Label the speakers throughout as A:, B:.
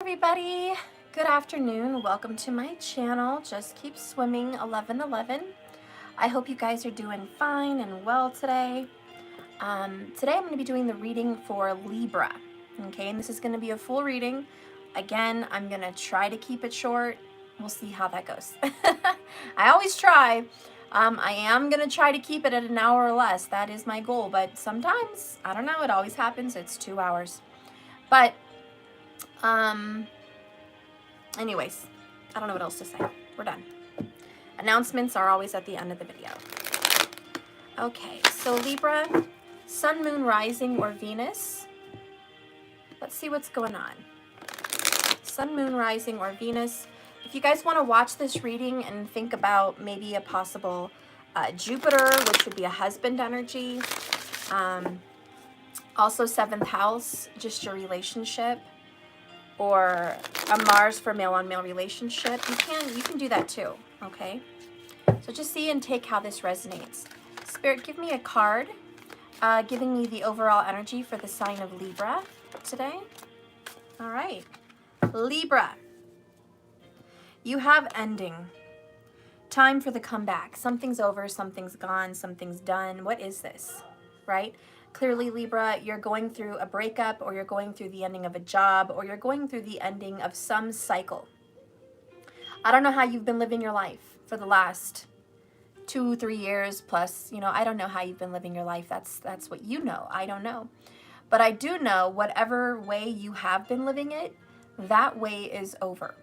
A: Everybody, good afternoon. Welcome to my channel. Just keep swimming 1111. I hope you guys are doing fine and well today. Today I'm going to be doing the reading for Libra. Okay, and this is going to be a full reading. Again, I'm going to try to keep it short. We'll see how that goes. I always try. I am going to try to keep it at an hour or less. That is my goal. But sometimes, I don't know, it always happens. It's 2 hours. But anyways, I don't know what else to say. We're done. Announcements are always at the end of the video. Okay, so Libra, Sun, Moon, Rising, or Venus. Let's see what's going on. Sun, Moon, Rising, or Venus. If you guys want to watch this reading and think about maybe a possible Jupiter, which would be a husband energy. Also 7th house, just your relationship. Or a Mars for male-on-male relationship. You can do that too, okay? So just see and take how this resonates. Spirit, give me a card, giving me the overall energy for the sign of Libra today. All right, Libra. You have ending. Time for the comeback. Something's over, something's gone, something's done. What is this, right? Clearly, Libra, you're going through a breakup, or you're going through the ending of a job, or you're going through the ending of some cycle. I don't know how you've been living your life for the last 2-3 years plus. You know, I don't know how you've been living your life. That's what you know. I don't know. But I do know whatever way you have been living it, that way is over.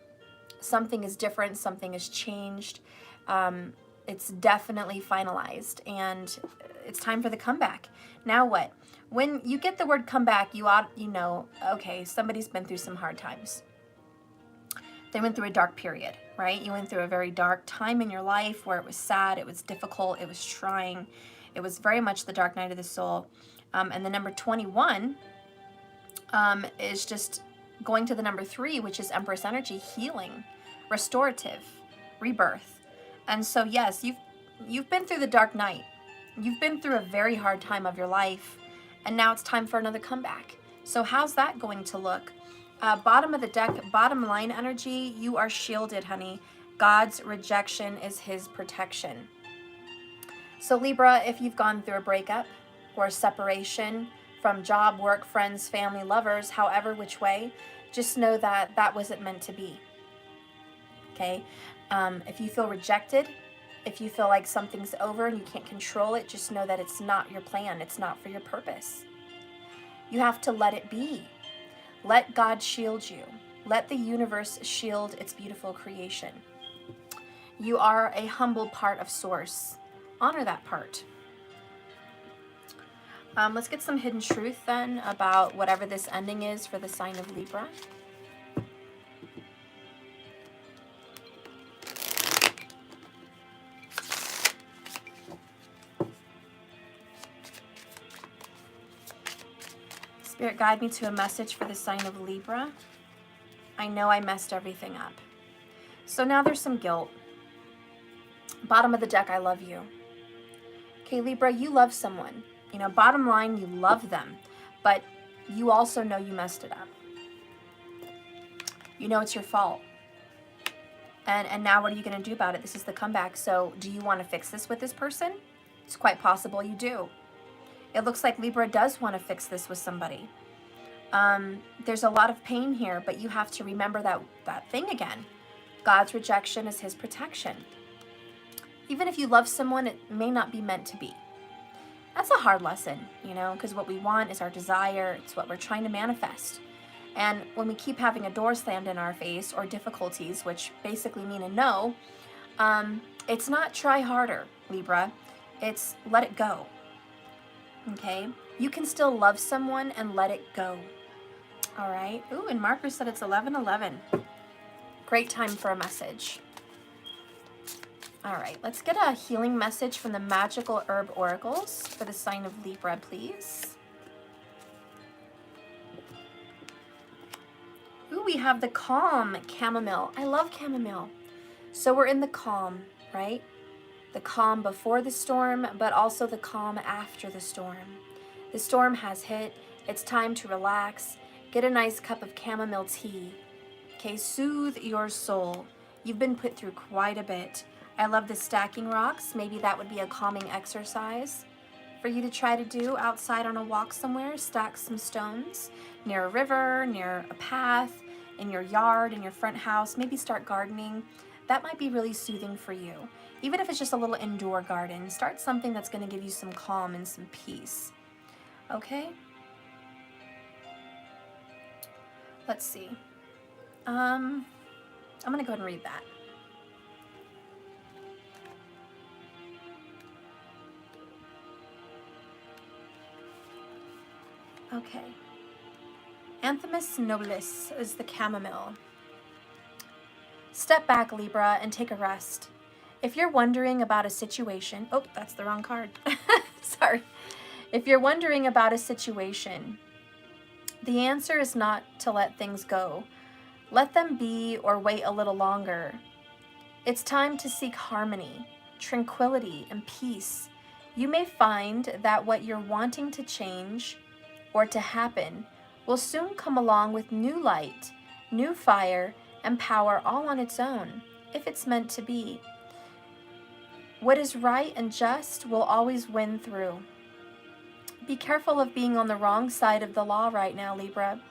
A: Something is different. Something has changed. It's definitely finalized, and it's time for the comeback. Now what? When you get the word comeback, you know, okay, somebody's been through some hard times. They went through a dark period, right? You went through a very dark time in your life where it was sad, it was difficult, it was trying. It was very much the dark night of the soul. And the number 21 is just going to the number 3, which is Empress energy, healing, restorative, rebirth. And so, yes, you've been through the dark night. You've been through a very hard time of your life, and now it's time for another comeback. So how's that going to look? Bottom of the deck, bottom line energy, you are shielded, honey. God's rejection is his protection. So Libra, if you've gone through a breakup or a separation from job, work, friends, family, lovers, however which way, just know that that wasn't meant to be. Okay? If you feel rejected, if you feel like something's over and you can't control it, just know that it's not your plan. It's not for your purpose. You have to let it be. Let God shield you. Let the universe shield its beautiful creation. You are a humble part of Source. Honor that part. Let's get some hidden truth then about whatever this ending is for the sign of Libra. Spirit, guide me to a message for the sign of Libra. I know I messed everything up. So now there's some guilt. Bottom of the deck, I love you. Okay, Libra, you love someone. You know, bottom line, you love them. But you also know you messed it up. You know it's your fault. And now what are you going to do about it? This is the comeback. So do you want to fix this with this person? It's quite possible you do. It looks like Libra does want to fix this with somebody. There's a lot of pain here, but you have to remember that thing again. God's rejection is his protection. Even if you love someone, it may not be meant to be. That's a hard lesson, you know, because what we want is our desire. It's what we're trying to manifest. And when we keep having a door slammed in our face or difficulties, which basically mean a no, it's not try harder, Libra. It's let it go. Okay, you can still love someone and let it go. All right. Ooh, and Marker said it's 11:11. Great time for a message. All right, let's get a healing message from the Magical Herb Oracles for the sign of Libra, please. Ooh, we have the calm chamomile. I love chamomile. So we're in the calm, right? The calm before the storm, but also the calm after the storm. The storm has hit. It's time to relax. Get a nice cup of chamomile tea. Okay, soothe your soul. You've been put through quite a bit. I love the stacking rocks. Maybe that would be a calming exercise for you to try to do outside on a walk somewhere. Stack some stones near a river, near a path, in your yard, in your front house. Maybe start gardening. That might be really soothing for you. Even if it's just a little indoor garden, start something that's going to give you some calm and some peace. Okay? Let's see. I'm going to go ahead and read that. Okay. Anthemis nobilis is the chamomile. Step back, Libra, and take a rest. If you're wondering about a situation, oh, that's the wrong card. Sorry. If you're wondering about a situation, the answer is not to let things go. Let them be or wait a little longer. It's time to seek harmony, tranquility, and peace. You may find that what you're wanting to change or to happen will soon come along with new light, new fire, and power all on its own, if it's meant to be. What is right and just will always win through. Be careful of being on the wrong side of the law right now, Libra.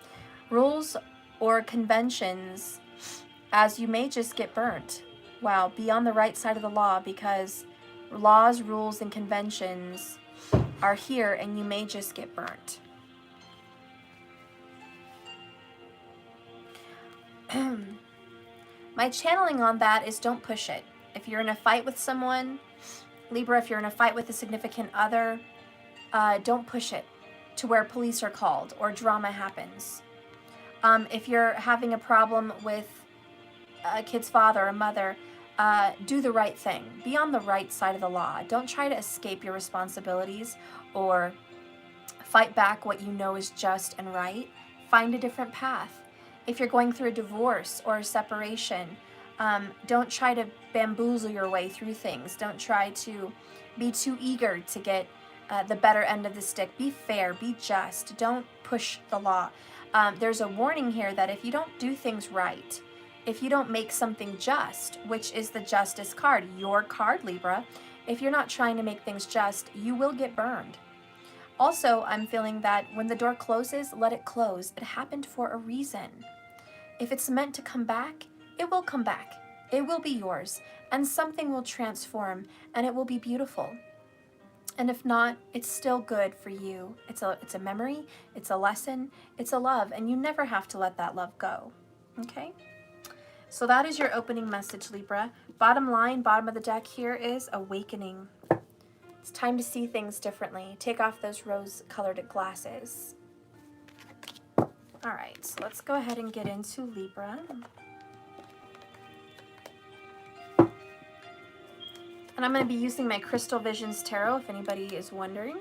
A: Rules or conventions, as you may just get burnt. Wow, be on the right side of the law, because laws, rules, and conventions are here and you may just get burnt. My channeling on that is don't push it. If you're in a fight with someone, Libra, if you're in a fight with a significant other, don't push it to where police are called or drama happens. If you're having a problem with a kid's father or mother, do the right thing. Be on the right side of the law. Don't try to escape your responsibilities or fight back what you know is just and right. Find a different path. If you're going through a divorce or a separation, don't try to bamboozle your way through things. Don't try to be too eager to get the better end of the stick. Be fair, be just. Don't push the law. There's a warning here that if you don't do things right, if you don't make something just, which is the Justice card, your card, Libra, if you're not trying to make things just, you will get burned. Also, I'm feeling that when the door closes, let it close. It happened for a reason. If it's meant to come back, it will come back. It will be yours, and something will transform, and it will be beautiful. And if not, it's still good for you. It's a memory, it's a lesson, it's a love, and you never have to let that love go. Okay? So that is your opening message, Libra. Bottom line, bottom of the deck here is awakening. It's time to see things differently. Take off those rose-colored glasses. All right, so let's go ahead and get into Libra. And I'm going to be using my Crystal Visions Tarot, if anybody is wondering.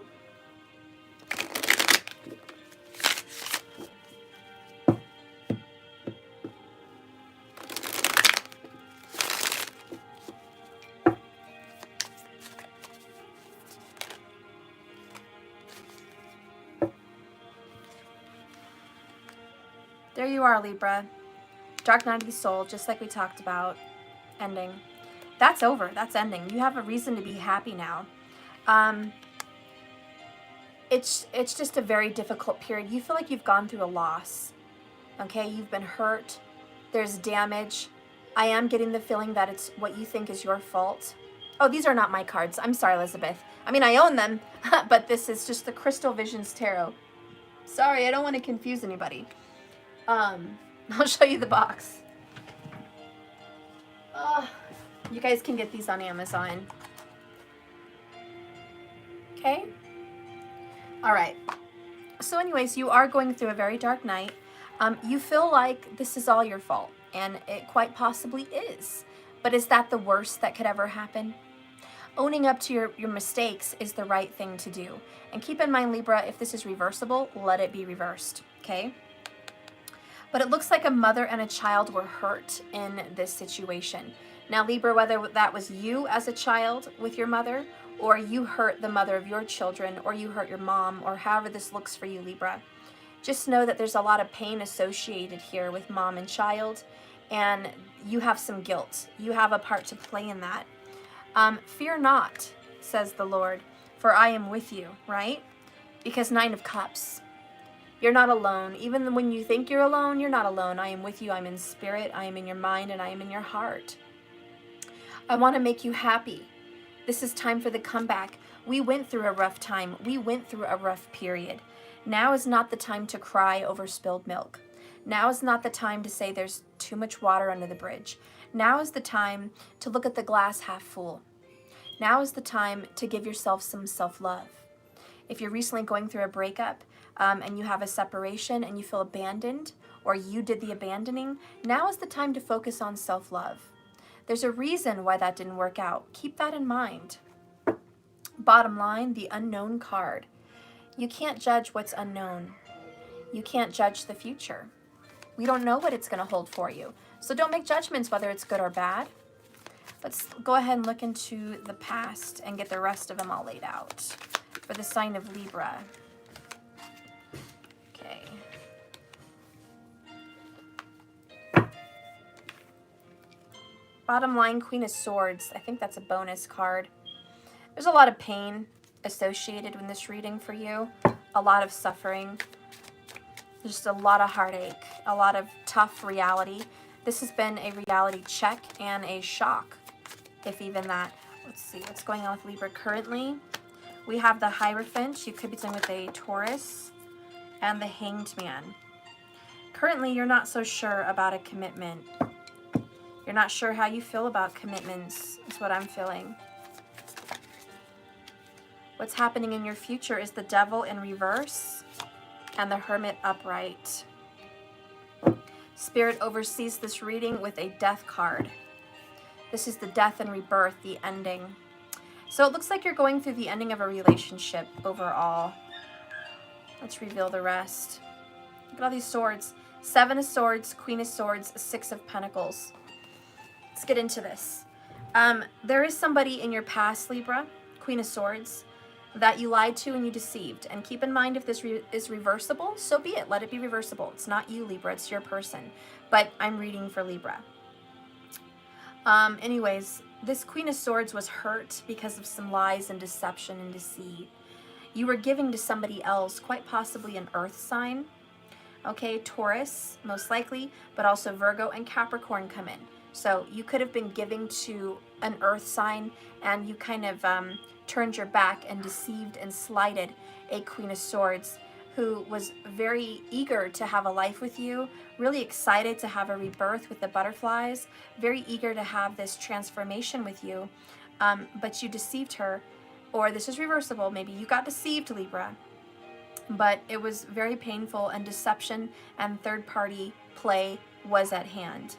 A: There you are, Libra. Dark night of the soul, just like we talked about. Ending. That's over. That's ending. You have a reason to be happy now. It's just a very difficult period. You feel like you've gone through a loss. Okay? You've been hurt. There's damage. I am getting the feeling that it's what you think is your fault. Oh, these are not my cards. I'm sorry, Elizabeth. I mean, I own them, but this is just the Crystal Visions Tarot. Sorry, I don't want to confuse anybody. I'll show you the box. You guys can get these on Amazon. Okay? All right. So anyways, you are going through a very dark night. You feel like this is all your fault, and it quite possibly is. But is that the worst that could ever happen? Owning up to your mistakes is the right thing to do. And keep in mind, Libra, if this is reversible, let it be reversed, okay? But it looks like a mother and a child were hurt in this situation. Now, Libra, whether that was you as a child with your mother, or you hurt the mother of your children, or you hurt your mom, or however this looks for you, Libra, Just know that there's a lot of pain associated here with mom and child, and you have some guilt. You have a part to play in that. Fear not, says the Lord, for I am with you, right? Because 9 of Cups. You're not alone. Even when you think you're alone, you're not alone. I am with you. I'm in spirit. I am in your mind, and I am in your heart. I want to make you happy. This is time for the comeback. We went through a rough time. We went through a rough period. Now is not the time to cry over spilled milk. Now is not the time to say there's too much water under the bridge. Now is the time to look at the glass half full. Now is the time to give yourself some self-love. If you're recently going through a breakup and you have a separation and you feel abandoned, or you did the abandoning, now is the time to focus on self-love. There's a reason why that didn't work out. Keep that in mind. Bottom line, the unknown card. You can't judge what's unknown. You can't judge the future. We don't know what it's going to hold for you. So don't make judgments whether it's good or bad. Let's go ahead and look into the past and get the rest of them all laid out for the sign of Libra. Okay. Bottom line, Queen of Swords. I think that's a bonus card. There's a lot of pain associated with this reading for you. A lot of suffering. Just a lot of heartache. A lot of tough reality. This has been a reality check and a shock, if even that. Let's see what's going on with Libra currently. We have the Hierophant. You could be dealing with a Taurus and the Hanged Man. Currently, you're not so sure about a commitment. You're not sure how you feel about commitments, is what I'm feeling. What's happening in your future is the Devil in reverse and the Hermit upright. Spirit oversees this reading with a Death card. This is the death and rebirth, the ending. So it looks like you're going through the ending of a relationship overall. Let's reveal the rest. Look at all these swords. 7 of Swords, Queen of Swords, 6 of Pentacles. Let's get into this. There is somebody in your past, Libra, Queen of Swords, that you lied to and you deceived. And keep in mind, if this is reversible, so be it. Let it be reversible. It's not you, Libra. It's your person. But I'm reading for Libra. Anyways, this Queen of Swords was hurt because of some lies and deception and deceit. You were giving to somebody else, quite possibly an earth sign. Okay, Taurus, most likely, but also Virgo and Capricorn come in. So you could have been giving to an earth sign and you kind of turned your back and deceived and slighted a Queen of Swords who was very eager to have a life with you, really excited to have a rebirth with the butterflies, very eager to have this transformation with you, but you deceived her, or this is reversible, maybe you got deceived, Libra, but it was very painful and deception and third-party play was at hand.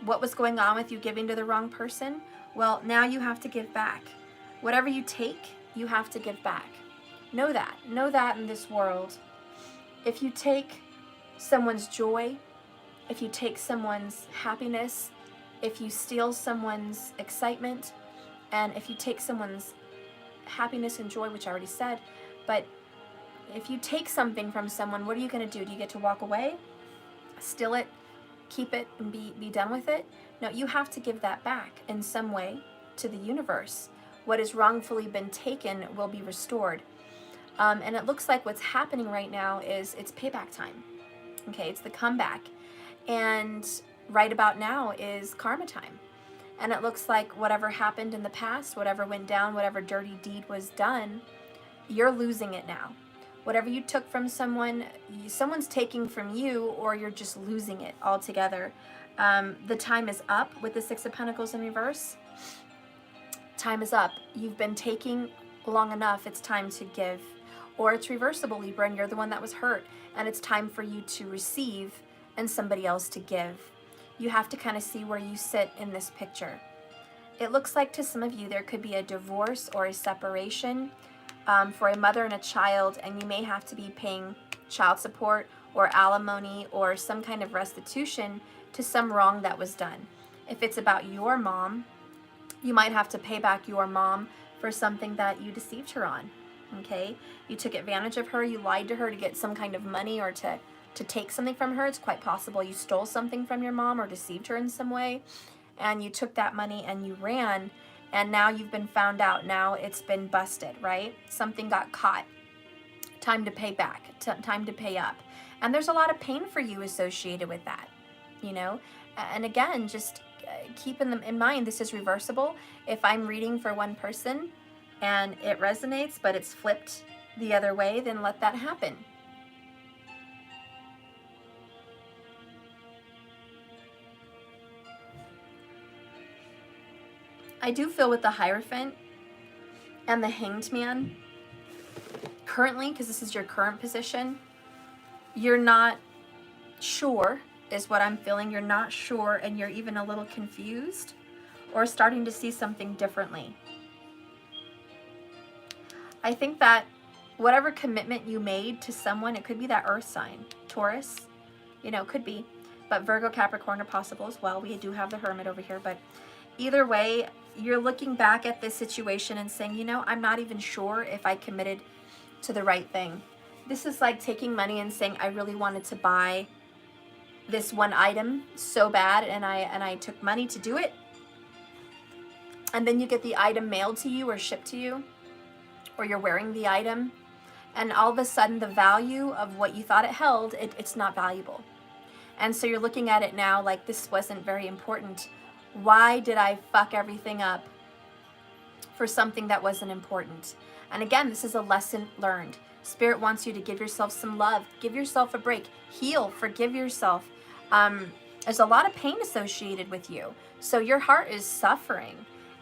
A: What was going on with you giving to the wrong person? Well, now you have to give back. Whatever you take, you have to give back. Know that. Know that in this world. If you take someone's joy, if you take someone's happiness, if you steal someone's excitement, and if you take someone's happiness and joy, which I already said, but if you take something from someone, what are you going to do? Do you get to walk away, steal it, keep it, and be done with it? No, you have to give that back in some way to the universe. What has wrongfully been taken will be restored. And it looks like what's happening right now is it's payback time. Okay, it's the comeback. And right about now is karma time. And it looks like whatever happened in the past, whatever went down, whatever dirty deed was done, you're losing it now. Whatever you took from someone, someone's taking from you, or you're just losing it altogether. The time is up with the 6 of Pentacles in reverse. Time is up. You've been taking long enough. It's time to give. Or it's reversible, Libra, and you're the one that was hurt, and it's time for you to receive and somebody else to give. You have to kind of see where you sit in this picture. It looks like to some of you there could be a divorce or a separation for a mother and a child, and you may have to be paying child support or alimony or some kind of restitution to some wrong that was done. If it's about your mom, you might have to pay back your mom for something that you deceived her on. okay? You took advantage of her, you lied to her to get some kind of money or to take something from her. It's quite possible you stole something from your mom or deceived her in some way, and you took that money and you ran, and now you've been found out. Now it's been busted, right? Something got caught. Time to pay back, time to pay up. And there's a lot of pain for you associated with that, you know? And again, just keep in mind, this is reversible. If I'm reading for one person and it resonates, but it's flipped the other way, then let that happen. I do feel with the Hierophant and the Hanged Man, currently, because this is your current position, you're not sure, is what I'm feeling. You're not sure, and you're even a little confused or starting to see something differently. I think that whatever commitment you made to someone, it could be that earth sign, Taurus, you know, could be, but Virgo, Capricorn are possible as well. We do have the Hermit over here, but either way, you're looking back at this situation and saying, you know, I'm not even sure if I committed to the right thing. This is like taking money and saying, I really wanted to buy this one item so bad, and I took money to do it, and then you get the item mailed to you or shipped to you, or you're wearing the item, and all of a sudden the value of what you thought it held, it's not valuable. And so you're looking at it now like, this wasn't very important. Why did I fuck everything up for something that wasn't important? And again, this is a lesson learned. Spirit wants you to give yourself some love, give yourself a break, heal, forgive yourself. There's a lot of pain associated with you, so your heart is suffering,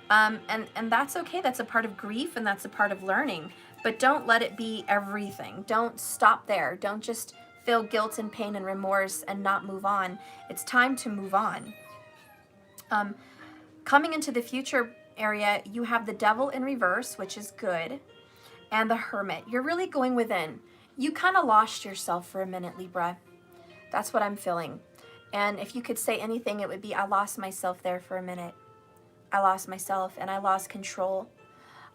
A: and that's okay. That's a part of grief, and that's a part of learning, but don't let it be everything. Don't stop there. Don't just feel guilt and pain and remorse and not move on. It's time to move on. Coming into the future area, you have the Devil in reverse, which is good, and the Hermit. You're really going within. You kind of lost yourself for a minute, Libra. That's what I'm feeling. And if you could say anything, it would be, I lost myself there for a minute. I lost myself, and I lost control.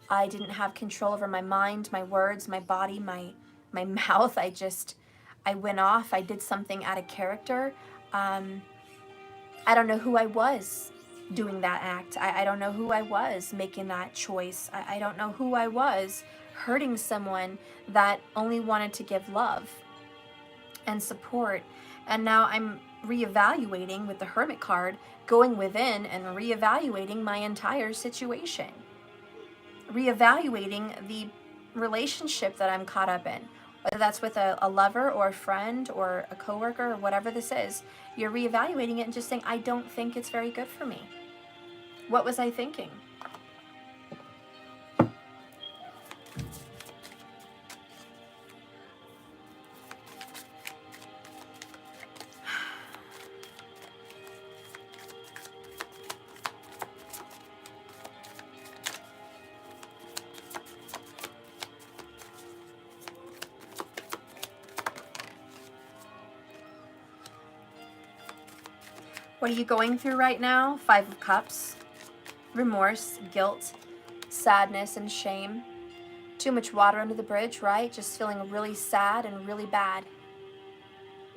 A: I didn't have control over my mind, my words, my body, my mouth. I went off. I did something out of character. I don't know who I was doing that act. I don't know who I was making that choice. I don't know who I was hurting someone that only wanted to give love and support. And now I'm reevaluating with the Hermit card, going within and reevaluating my entire situation. Reevaluating the relationship that I'm caught up in. Whether that's with a lover or a friend or a coworker or whatever this is, you're reevaluating it and just saying, I don't think it's very good for me. What was I thinking? What are you going through right now? 5 of Cups. Remorse, guilt, sadness, and shame. Too much water under the bridge, right? Just feeling really sad and really bad.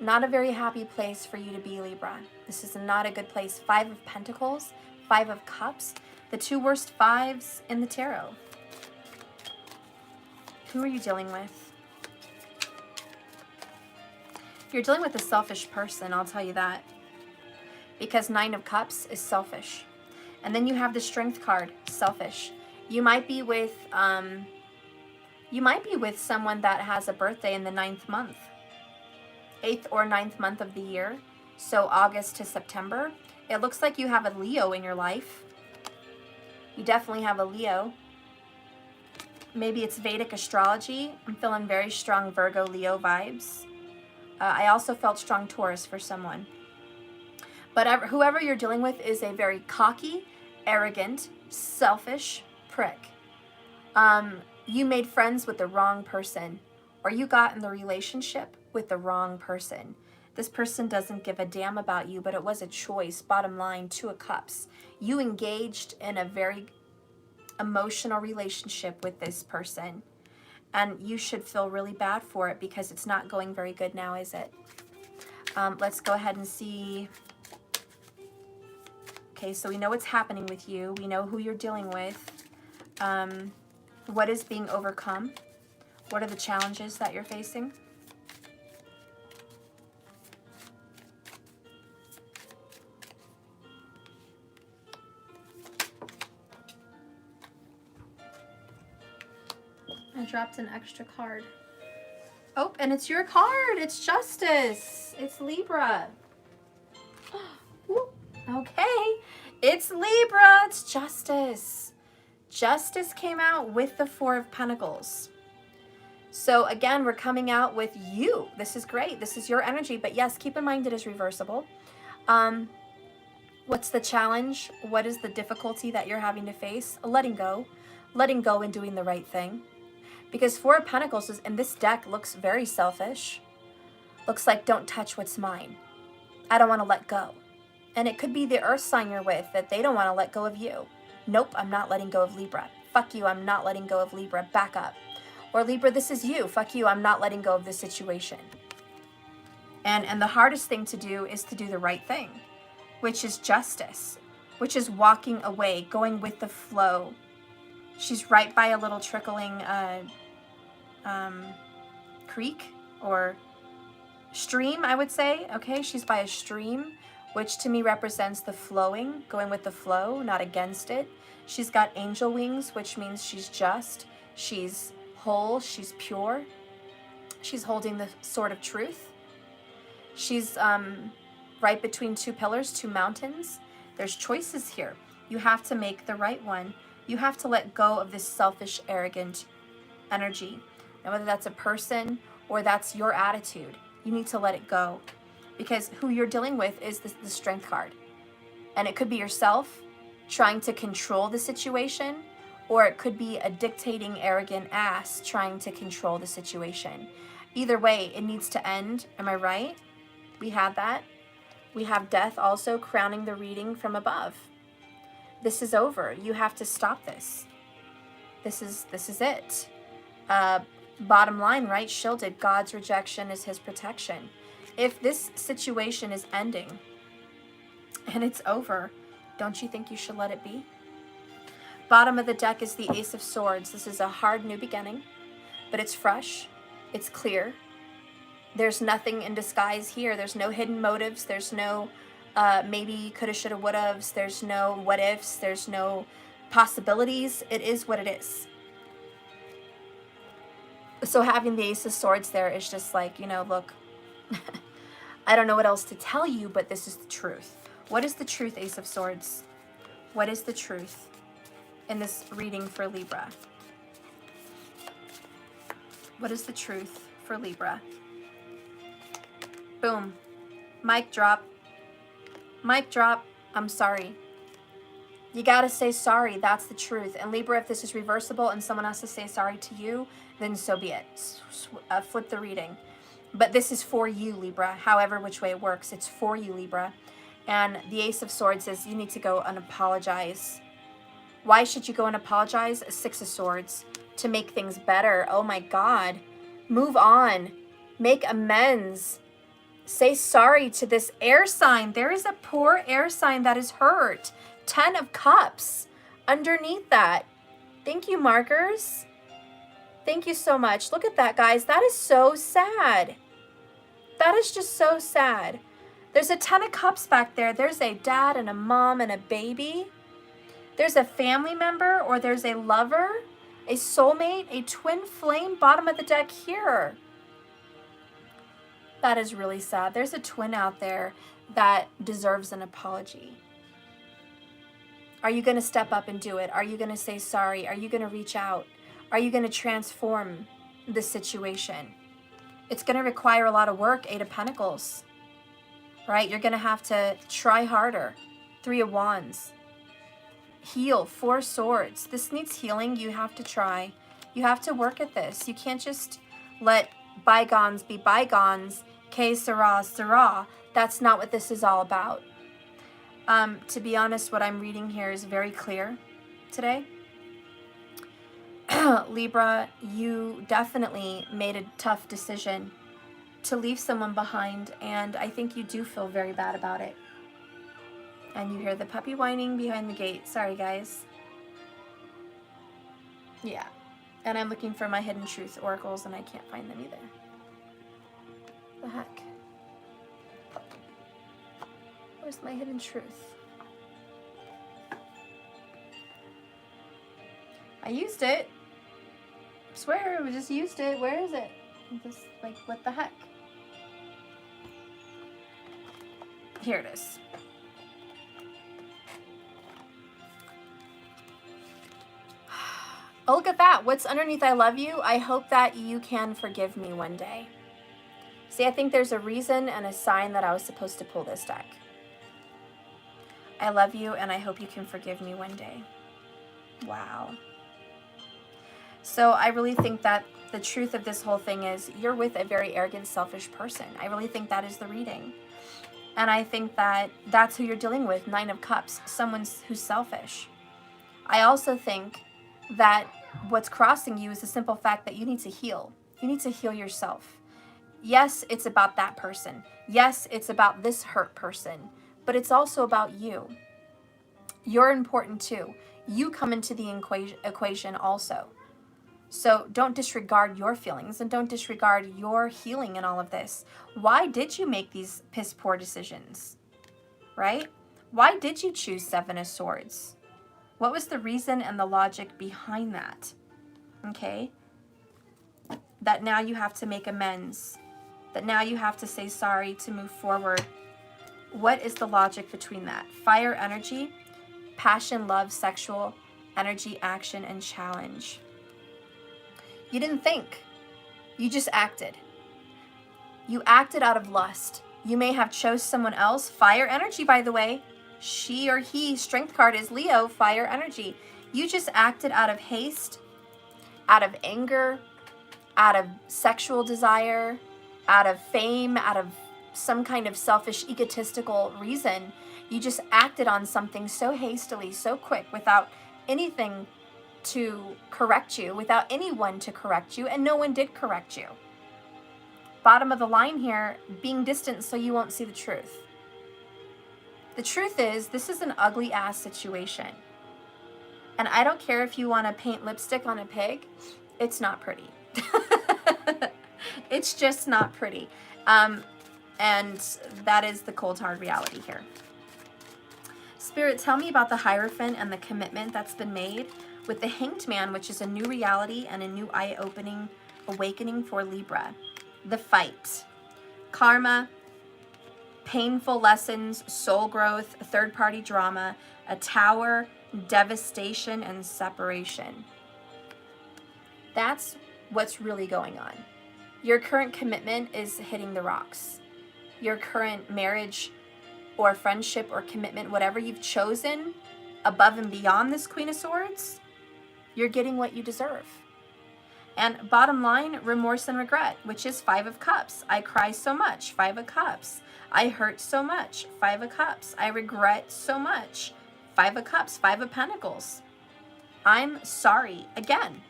A: Not a very happy place for you to be, Libra. This is not a good place. 5 of Pentacles, 5 of Cups. The 2 worst 5s in the tarot. Who are you dealing with? You're dealing with a selfish person, I'll tell you that. Because 9 of Cups is selfish. And then you have the Strength card, selfish. You might be with someone that has a birthday in the 9th month. 8th or 9th month of the year. So August to September. It looks like you have a Leo in your life. You definitely have a Leo. Maybe it's Vedic astrology. I'm feeling very strong Virgo, Leo vibes. I also felt strong Taurus for someone. But whoever you're dealing with is a very cocky, arrogant, selfish prick. You made friends with the wrong person, or you got in the relationship with the wrong person. This person doesn't give a damn about you, but it was a choice. Bottom line, 2 of Cups. You engaged in a very emotional relationship with this person. And you should feel really bad for it because it's not going very good now, is it? Let's go ahead and see. Okay, so we know what's happening with you. We know who you're dealing with. What is being overcome? What are the challenges that you're facing? I dropped an extra card. Oh, and it's your card. It's Justice. It's Libra. Okay. It's Libra. It's Justice. Justice came out with the Four of Pentacles. So again, we're coming out with you. This is great. This is your energy. But yes, keep in mind it is reversible. What's the challenge? What is the difficulty that you're having to face? Letting go. Letting go and doing the right thing. Because Four of Pentacles is, in this deck looks very selfish. Looks like don't touch what's mine. I don't want to let go. And it could be the earth sign you're with that they don't want to let go of you. Nope, I'm not letting go of Libra. Fuck you, I'm not letting go of Libra. Back up. Or Libra, this is you. Fuck you, I'm not letting go of this situation. And the hardest thing to do is to do the right thing, which is justice, which is walking away, going with the flow. She's right by a little trickling creek or stream, I would say. Okay, she's by a stream, which to me represents the flowing, going with the flow, not against it. She's got angel wings, which means she's just, she's whole, she's pure. She's holding the sword of truth. She's right between two pillars, two mountains. There's choices here. You have to make the right one. You have to let go of this selfish, arrogant energy. Now, whether that's a person or that's your attitude, you need to let it go. Because who you're dealing with is the Strength card. And it could be yourself trying to control the situation, or it could be a dictating, arrogant ass trying to control the situation. Either way, it needs to end. Am I right? We had that. We have death also crowning the reading from above. This is over. You have to stop this. This is it. Bottom line, right? Shielded. God's rejection is his protection. If this situation is ending and it's over, don't you think you should let it be? Bottom of the deck is the Ace of Swords. This is a hard new beginning, but it's fresh. It's clear. There's nothing in disguise here. There's no hidden motives. There's no maybe, coulda, shoulda, woulda. There's no what ifs. There's no possibilities. It is what it is. So having the Ace of Swords there is just like, you know, look, I don't know what else to tell you, but this is the truth. What is the truth, Ace of Swords? What is the truth in this reading for Libra? What is the truth for Libra? Boom. Mic drop. Mic drop. I'm sorry. You gotta say sorry. That's the truth. And Libra, if this is reversible and someone has to say sorry to you, then so be it. Flip the reading. But this is for you, Libra. However, which way it works, it's for you, Libra. And the Ace of Swords says you need to go and apologize. Why should you go and apologize? Six of Swords. To make things better. Oh my God. Move on. Make amends. Say sorry to this air sign. There is a poor air sign that is hurt. 10 of Cups underneath that. Thank you, markers. Thank you so much. Look at that, guys. That is so sad. That is just so sad. There's a 10 of Cups back there. There's a dad and a mom and a baby. There's a family member, or there's a lover, a soulmate, a twin flame. Bottom of the deck here. That is really sad. There's a twin out there that deserves an apology. Are you going to step up and do it? Are you going to say sorry? Are you going to reach out? Are you going to transform the situation? It's going to require a lot of work, 8 of Pentacles, right? You're going to have to try harder. 3 of Wands. Heal, 4 Swords. This needs healing. You have to try. You have to work at this. You can't just let bygones be bygones. Que sera, sera. That's not what this is all about. To be honest, what I'm reading here is very clear today. Libra, you definitely made a tough decision to leave someone behind, and I think you do feel very bad about it. And you hear the puppy whining behind the gate. Sorry, guys. Yeah. And I'm looking for my hidden truth oracles, and I can't find them either. The heck? Where's my hidden truth? I used it. I swear, we just used it. Where is it? Just like, what the heck? Here it is. Oh, look at that. What's underneath I love you? I hope that you can forgive me one day. See, I think there's a reason and a sign that I was supposed to pull this deck. I love you, and I hope you can forgive me one day. Wow. So I really think that the truth of this whole thing is you're with a very arrogant, selfish person. I really think that is the reading. And I think that that's who you're dealing with, 9 of Cups, someone who's selfish. I also think that what's crossing you is the simple fact that you need to heal. You need to heal yourself. Yes, it's about that person. Yes, it's about this hurt person. But it's also about you. You're important too. You come into the equation also. So don't disregard your feelings and don't disregard your healing in all of this. Why did you make these piss poor decisions? Right? Why did you choose 7 of Swords? What was the reason and the logic behind that? Okay? That now you have to make amends. That now you have to say sorry to move forward. What is the logic between that? Fire energy, passion, love, sexual energy, action, and challenge. You didn't think. You just acted. You acted out of lust. You may have chose someone else. Fire energy, by the way. She or he, strength card is Leo, fire energy. You just acted out of haste, out of anger, out of sexual desire, out of fame, out of some kind of selfish, egotistical reason. You just acted on something so hastily, so quick, without anything to correct you, without anyone to correct you, and no one did correct you. Bottom of the line here, being distant so you won't see the truth. The truth is, this is an ugly ass situation. And I don't care if you want to paint lipstick on a pig, it's not pretty. It's just not pretty. And that is the cold hard reality here. Spirit, tell me about the Hierophant and the commitment that's been made with the Hanged Man, which is a new reality and a new eye-opening awakening for Libra. The fight. Karma, painful lessons, soul growth, third-party drama, a tower, devastation, and separation. That's what's really going on. Your current commitment is hitting the rocks. Your current marriage or friendship or commitment, whatever you've chosen above and beyond this Queen of Swords, you're getting what you deserve. And bottom line, remorse and regret, which is 5 of Cups. I cry so much, 5 of Cups. I hurt so much, 5 of Cups. I regret so much, 5 of Cups, 5 of Pentacles. I'm sorry again.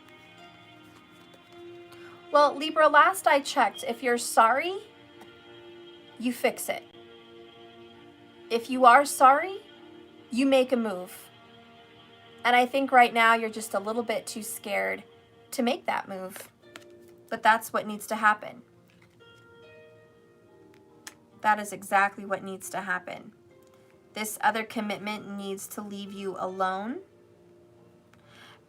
A: Well, Libra, last I checked, if you're sorry, you fix it. If you are sorry, you make a move. And I think right now you're just a little bit too scared to make that move. But that's what needs to happen. That is exactly what needs to happen. This other commitment needs to leave you alone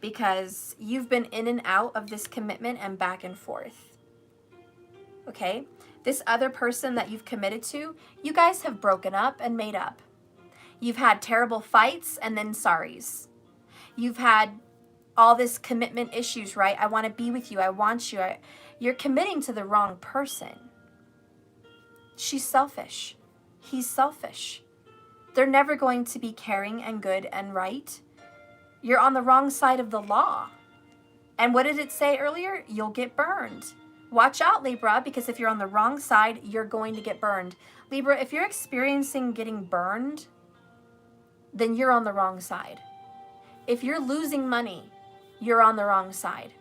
A: because you've been in and out of this commitment and back and forth. Okay? This other person that you've committed to, you guys have broken up and made up. You've had terrible fights and then sorries. You've had all this commitment issues, right? I want to be with you. I want you. You're committing to the wrong person. She's selfish. He's selfish. They're never going to be caring and good and right. You're on the wrong side of the law. And what did it say earlier? You'll get burned. Watch out, Libra, because if you're on the wrong side, you're going to get burned. Libra, if you're experiencing getting burned, then you're on the wrong side. If you're losing money, you're on the wrong side.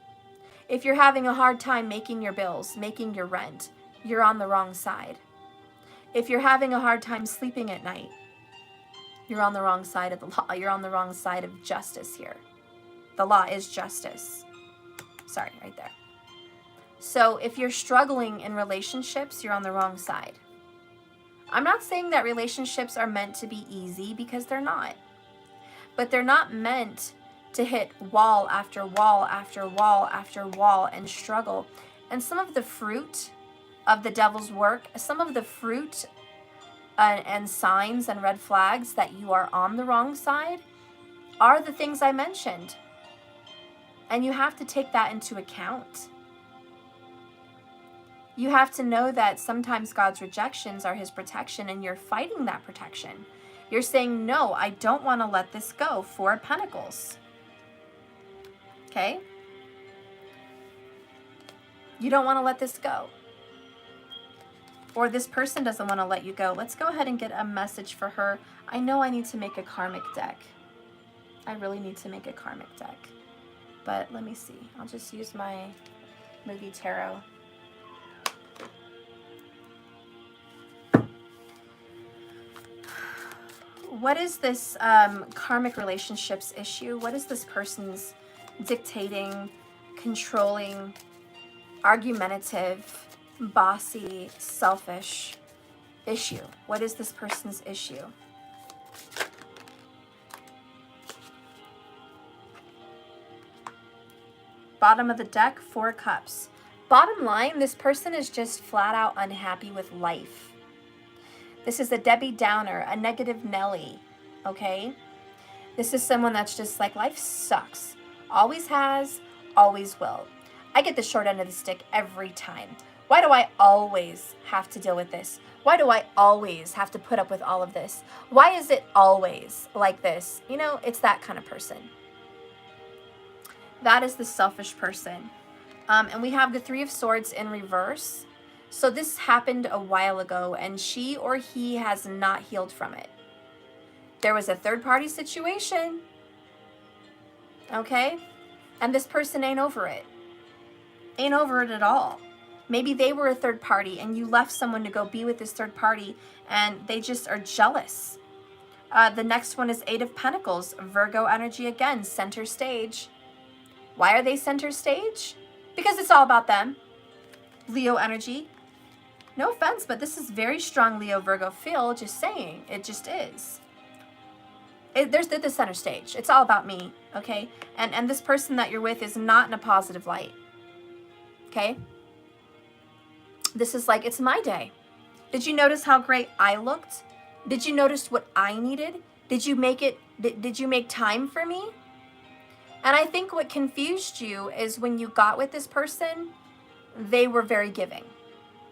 A: If you're having a hard time making your bills, making your rent, you're on the wrong side. If you're having a hard time sleeping at night, you're on the wrong side of the law. You're on the wrong side of justice here. The law is justice. Sorry, right there. So if you're struggling in relationships, you're on the wrong side. I'm not saying that relationships are meant to be easy, because they're not. But they're not meant to hit wall after wall after wall after wall and struggle. And some of the fruit of the devil's work, some of the fruit and signs and red flags that you are on the wrong side are the things I mentioned. And you have to take that into account. You have to know that sometimes God's rejections are his protection, and you're fighting that protection. You're saying, no, I don't want to let this go. 4 of Pentacles. Okay? You don't want to let this go. Or this person doesn't want to let you go. Let's go ahead and get a message for her. I know I need to make a karmic deck. I really need to make a karmic deck. But let me see. I'll just use my movie tarot. What is this karmic relationships issue? What is this person's dictating, controlling, argumentative, bossy, selfish issue? What is this person's issue? Bottom of the deck, 4 cups. Bottom line, this person is just flat out unhappy with life. This is a Debbie Downer, a negative Nelly, okay? This is someone that's just like, life sucks. Always has, always will. I get the short end of the stick every time. Why do I always have to deal with this? Why do I always have to put up with all of this? Why is it always like this? You know, it's that kind of person. That is the selfish person. And we have the 3 of Swords in reverse. So this happened a while ago, and she or he has not healed from it. There was a third-party situation, okay? And this person ain't over it. Ain't over it at all. Maybe they were a third party, and you left someone to go be with this third party, and they just are jealous. The next one is 8 of Pentacles, Virgo energy again, center stage. Why are they center stage? Because it's all about them. Leo energy. No offense, but this is very strong Leo Virgo feel, just saying. It just is. There's the center stage. It's all about me, okay? And this person that you're with is not in a positive light, okay? This is like, it's my day. Did you notice how great I looked? Did you notice what I needed? Did you make time for me? And I think what confused you is when you got with this person, they were very giving.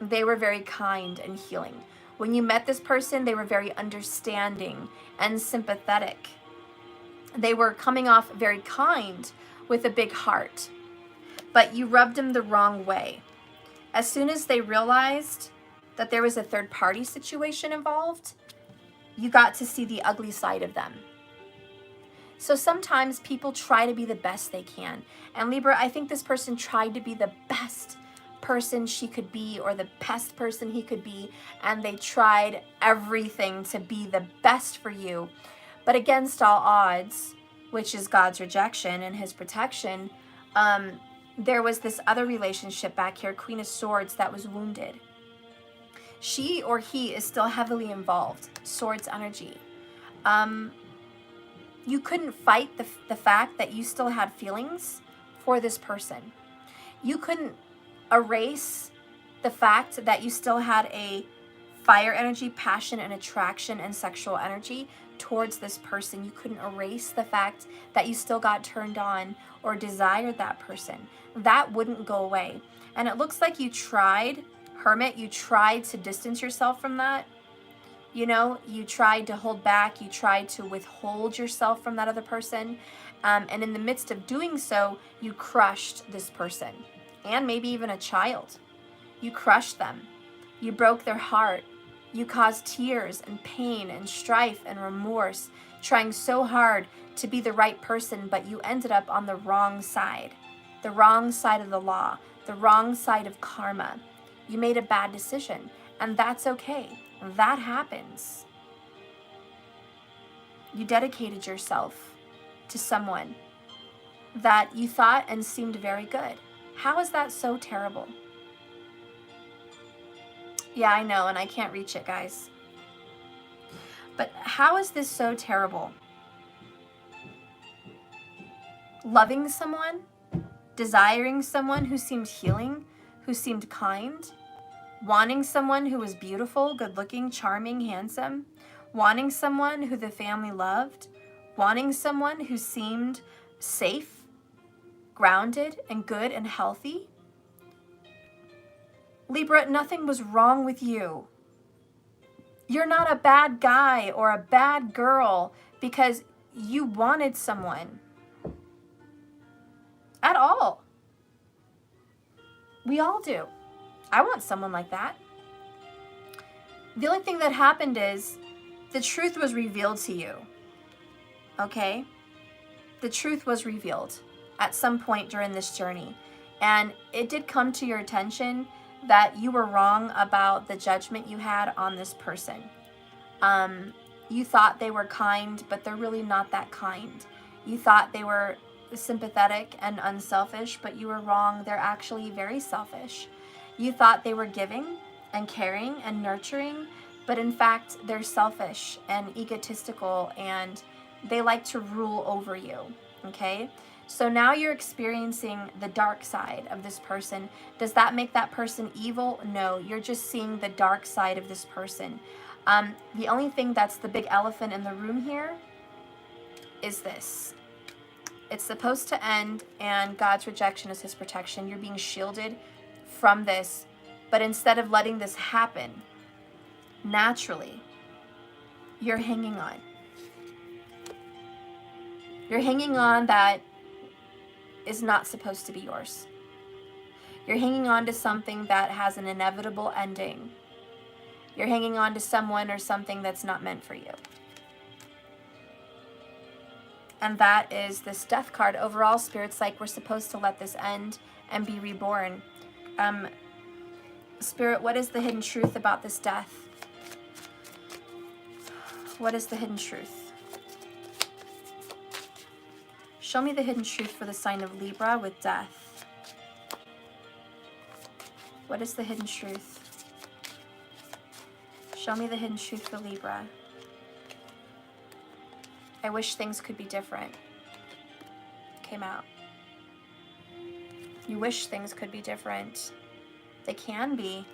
A: They were very kind and healing. When you met this person, they were very understanding and sympathetic. They were coming off very kind with a big heart, but you rubbed them the wrong way. As soon as they realized that there was a third party situation involved, you got to see the ugly side of them. So sometimes people try to be the best they can. And Libra, I think this person tried to be the best person she could be, or the best person he could be, and they tried everything to be the best for you. But against all odds, which is God's rejection and his protection, there was this other relationship back here, Queen of Swords, that was wounded. She or he is still heavily involved, Swords energy. You couldn't fight the fact that you still had feelings for this person. You couldn't erase the fact that you still had a fire energy, passion and attraction and sexual energy towards this person. You couldn't erase the fact that you still got turned on or desired that person. That wouldn't go away. And it looks like you tried, Hermit, you tried to distance yourself from that. You know, you tried to hold back, you tried to withhold yourself from that other person. And in the midst of doing so, you crushed this person. And maybe even a child. You crushed them. You broke their heart. You caused tears and pain and strife and remorse, trying so hard to be the right person, but you ended up on the wrong side. the wrong side of the law, the wrong side of karma. You made a bad decision, and that's okay. That happens. You dedicated yourself to someone that you thought and seemed very good. How is that so terrible? Yeah, I know, and I can't reach it, guys. But how is this so terrible? Loving someone, desiring someone who seemed healing, who seemed kind, wanting someone who was beautiful, good-looking, charming, handsome, wanting someone who the family loved, wanting someone who seemed safe, grounded, and good and healthy. Libra, nothing was wrong with you. You're not a bad guy or a bad girl because you wanted someone. At all. We all do. I want someone like that. The only thing that happened is the truth was revealed to you. Okay? The truth was revealed at some point during this journey. And it did come to your attention that you were wrong about the judgment you had on this person. You thought they were kind, but they're really not that kind. You thought they were sympathetic and unselfish, but you were wrong. They're actually very selfish. You thought they were giving and caring and nurturing, but in fact, they're selfish and egotistical, and they like to rule over you, okay? So now you're experiencing the dark side of this person. Does that make that person evil? No, you're just seeing the dark side of this person. The only thing that's the big elephant in the room here is this. It's supposed to end, and God's rejection is his protection. You're being shielded from this, but instead of letting this happen naturally, you're hanging on. You're hanging on that is not supposed to be yours. You're hanging on to something that has an inevitable ending. You're hanging on to someone or something that's not meant for you. And that is this death card. Overall, Spirit's like, we're supposed to let this end and be reborn. Spirit, what is the hidden truth about this death? What is the hidden truth? Show me the hidden truth for the sign of Libra with death. What is the hidden truth? Show me the hidden truth for Libra. I wish things could be different. Came out. You wish things could be different. They can be.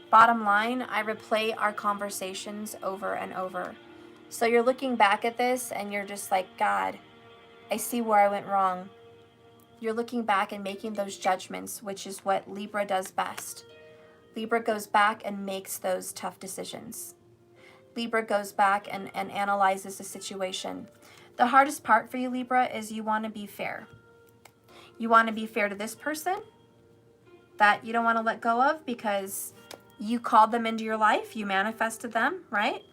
A: Bottom line, I replay our conversations over and over. So you're looking back at this and you're just like, God, I see where I went wrong. You're looking back and making those judgments, which is what Libra does best. Libra goes back and makes those tough decisions. Libra goes back and analyzes the situation. The hardest part for you, Libra, is you want to be fair. You want to be fair to this person that you don't want to let go of because you called them into your life. You manifested them, right?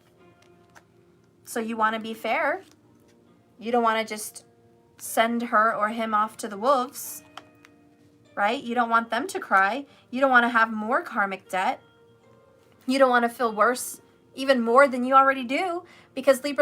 A: So you want to be fair. You don't want to just send her or him off to the wolves, right? You don't want them to cry. You don't want to have more karmic debt. You don't want to feel worse, even more than you already do, because Libra